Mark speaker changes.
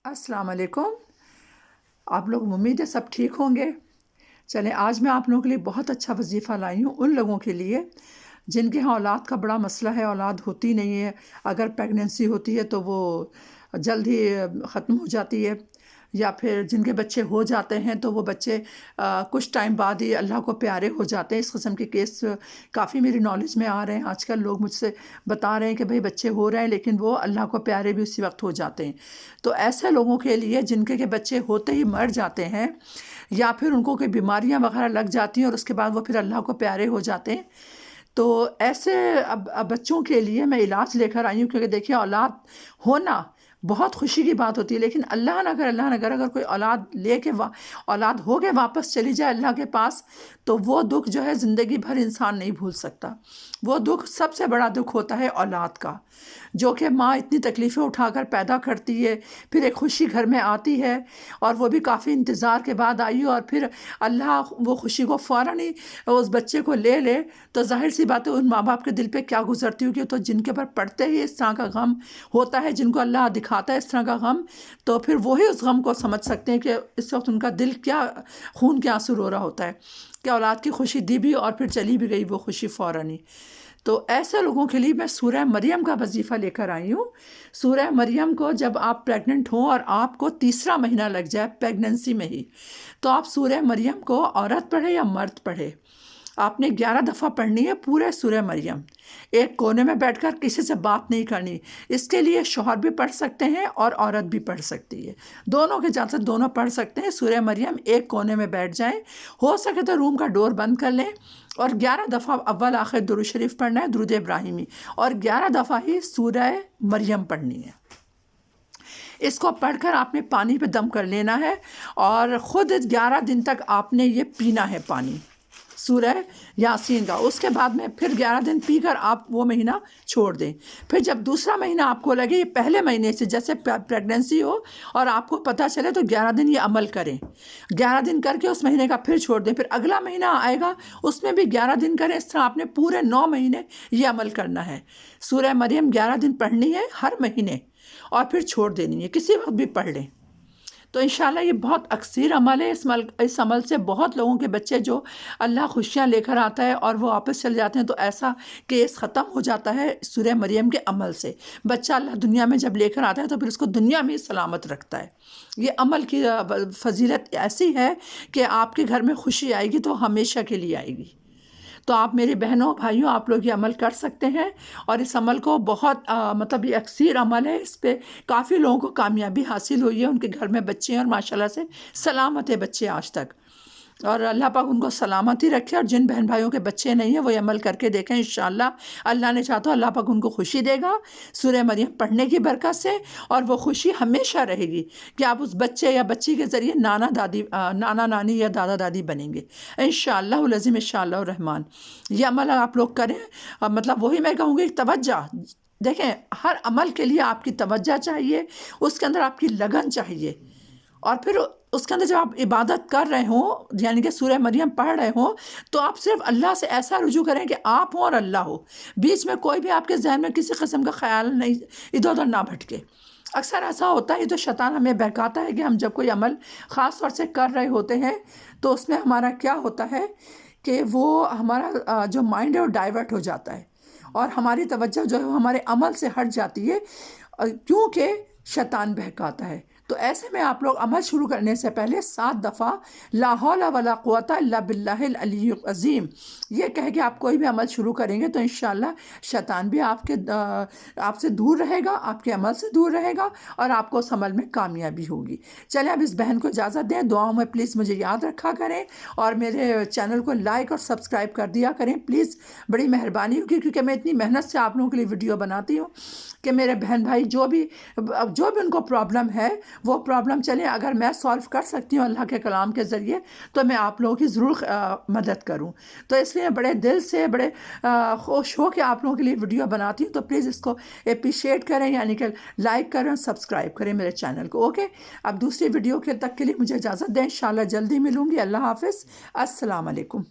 Speaker 1: السلام علیکم. آپ لوگ امید ہے سب ٹھیک ہوں گے. چلیں آج میں آپ لوگوں کے لیے بہت اچھا وظیفہ لائی ہوں ان لوگوں کے لیے جن کے ہاں اولاد کا بڑا مسئلہ ہے، اولاد ہوتی نہیں ہے. اگر پریگننسی ہوتی ہے تو وہ جلد ہی ختم ہو جاتی ہے، یا پھر جن کے بچے ہو جاتے ہیں تو وہ بچے کچھ ٹائم بعد ہی اللہ کو پیارے ہو جاتے ہیں. اس قسم کے کیس کافی میری نالج میں آ رہے ہیں. آج کل لوگ مجھ سے بتا رہے ہیں کہ بھئی بچے ہو رہے ہیں لیکن وہ اللہ کو پیارے بھی اسی وقت ہو جاتے ہیں. تو ایسے لوگوں کے لیے جن کے بچے ہوتے ہی مر جاتے ہیں، یا پھر ان کو کوئی بیماریاں وغیرہ لگ جاتی ہیں اور اس کے بعد وہ پھر اللہ کو پیارے ہو جاتے ہیں، تو ایسے اب بچوں کے لیے میں علاج لے کر آئی ہوں. کیونکہ دیکھیں اولاد ہونا بہت خوشی کی بات ہوتی ہے، لیکن اللہ نہ کرے اگر کوئی اولاد لے کے اولاد ہو کے واپس چلی جائے اللہ کے پاس، تو وہ دکھ جو ہے زندگی بھر انسان نہیں بھول سکتا. وہ دکھ سب سے بڑا دکھ ہوتا ہے اولاد کا، جو کہ ماں اتنی تکلیفیں اٹھا کر پیدا کرتی ہے، پھر ایک خوشی گھر میں آتی ہے اور وہ بھی کافی انتظار کے بعد آئی، اور پھر اللہ وہ خوشی کو فوراً ہی اس بچے کو لے لے، تو ظاہر سی بات ہے ان ماں باپ کے دل پہ کیا گزرتی ہوگی. تو جن کے اوپر پڑتے ہی اس طرح کا غم ہوتا ہے، جن کو اللہ دکھاتا ہے اس طرح کا غم، تو پھر وہی اس غم کو سمجھ سکتے ہیں کہ اس وقت ان کا دل کیا خون کے آنسو رو رہا ہوتا ہے کہ اولاد کی خوشی دی بھی اور پھر چلی بھی گئی وہ خوشی فوراً ہی. تو ایسے لوگوں کے لیے میں سورہ مریم کا وظیفہ لے کر آئی ہوں. سورہ مریم کو جب آپ پریگننٹ ہوں اور آپ کو تیسرا مہینہ لگ جائے پریگننسی میں ہی، تو آپ سورہ مریم کو عورت پڑھے یا مرد پڑھے، آپ نے 11 دفعہ پڑھنی ہے پورے سورہ مریم. ایک کونے میں بیٹھ کر کسی سے بات نہیں کرنی. اس کے لیے شوہر بھی پڑھ سکتے ہیں اور عورت بھی پڑھ سکتی ہے، دونوں کے اجازت دونوں پڑھ سکتے ہیں. سورہ مریم ایک کونے میں بیٹھ جائیں، ہو سکے تو روم کا ڈور بند کر لیں، اور 11 دفعہ اول آخر درود شریف پڑھنا ہے، درود ابراہیمی، اور 11 دفعہ ہی سورہ مریم پڑھنی ہے. اس کو پڑھ کر آپ نے پانی پہ دم کر لینا ہے، اور خود 11 دن تک آپ نے یہ پینا ہے پانی سورہ یاسین کا. اس کے بعد میں پھر 11 دن پی کر آپ وہ مہینہ چھوڑ دیں. پھر جب دوسرا مہینہ آپ کو لگے یہ پہلے مہینے سے جیسے پریگننسی ہو اور آپ کو پتہ چلے، تو 11 دن یہ عمل کریں. 11 دن کر کے اس مہینے کا پھر چھوڑ دیں. پھر اگلا مہینہ آئے گا اس میں بھی 11 دن کریں. اس طرح آپ نے پورے 9 مہینے یہ عمل کرنا ہے. سورہ مریم 11 دن پڑھنی ہے ہر مہینے، اور پھر چھوڑ دینی ہے، کسی وقت بھی پڑھ لیں. تو انشاءاللہ یہ بہت اکثر عمل ہے. اس عمل سے بہت لوگوں کے بچے جو اللہ خوشیاں لے کر آتا ہے اور وہ واپس چل جاتے ہیں، تو ایسا کیس ختم ہو جاتا ہے سورہ مریم کے عمل سے. بچہ اللہ دنیا میں جب لے کر آتا ہے تو پھر اس کو دنیا میں سلامت رکھتا ہے. یہ عمل کی فضیلت ایسی ہے کہ آپ کے گھر میں خوشی آئے گی تو ہمیشہ کے لیے آئے گی. تو آپ میری بہنوں بھائیوں، آپ لوگ یہ عمل کر سکتے ہیں، اور اس عمل کو بہت مطلب یہ اکثر عمل ہے. اس پہ کافی لوگوں کو کامیابی حاصل ہوئی ہے، ان کے گھر میں بچے ہیں اور ماشاءاللہ سے سلامت ہے بچے آج تک. اور اللہ پاک ان کو سلامتی رکھے. اور جن بہن بھائیوں کے بچے نہیں ہیں وہ یہ عمل کر کے دیکھیں، انشاءاللہ اللہ نے چاہا تو اللہ پاک ان کو خوشی دے گا سورہ مریم پڑھنے کی برکت سے. اور وہ خوشی ہمیشہ رہے گی کہ آپ اس بچے یا بچی کے ذریعے نانا نانی یا دادا دادی بنیں گے انشاءاللہ العظیم، انشاءاللہ الرحمن. یہ عمل آپ لوگ کریں. مطلب وہی میں کہوں گی توجہ. دیکھیں ہر عمل کے لیے آپ کی توجہ چاہیے، اس کے اندر آپ کی لگن چاہیے. اور پھر اس کے اندر جب آپ عبادت کر رہے ہوں، یعنی کہ سورہ مریم پڑھ رہے ہوں، تو آپ صرف اللہ سے ایسا رجوع کریں کہ آپ ہوں اور اللہ ہو. بیچ میں کوئی بھی آپ کے ذہن میں کسی قسم کا خیال نہیں ادھر ادھر نہ بھٹکے. اکثر ایسا ہوتا ہے، یہ تو شیطان ہمیں بہکاتا ہے کہ ہم جب کوئی عمل خاص طور سے کر رہے ہوتے ہیں تو اس میں ہمارا کیا ہوتا ہے کہ وہ ہمارا جو مائنڈ ہے وہ ڈائیورٹ ہو جاتا ہے، اور ہماری توجہ جو ہے وہ ہمارے عمل سے ہٹ جاتی ہے، کیونکہ شیطان بہکاتا ہے. تو ایسے میں آپ لوگ عمل شروع کرنے سے پہلے 7 دفعہ لا حول ولا قوت الا باللہ العلی العظیم یہ کہہ کے آپ کوئی بھی عمل شروع کریں گے تو انشاءاللہ شیطان بھی آپ سے دور رہے گا، آپ کے عمل سے دور رہے گا، اور آپ کو اس عمل میں کامیابی ہوگی. چلیں اب اس بہن کو اجازت دیں. دعاؤں میں پلیز مجھے یاد رکھا کریں، اور میرے چینل کو لائک اور سبسکرائب کر دیا کریں پلیز، بڑی مہربانی ہوگی. کیونکہ میں اتنی محنت سے آپ لوگوں کے لیے ویڈیو بناتی ہوں کہ میرے بہن بھائی جو بھی ان کو پرابلم ہے وہ پرابلم چلیں اگر میں سالو کر سکتی ہوں اللہ کے کلام کے ذریعے تو میں آپ لوگوں کی ضرور مدد کروں. تو اس لیے بڑے دل سے بڑے خوش ہو کے آپ لوگوں کے لیے ویڈیو بناتی ہوں. تو پلیز اس کو اپریشیٹ کریں، یعنی کہ لائک کریں اور سبسکرائب کریں میرے چینل کو. اوکے، اب دوسری ویڈیو تک کے لیے مجھے اجازت دیں. انشاءاللہ جلدی ملوں گی. اللہ حافظ. السلام علیکم.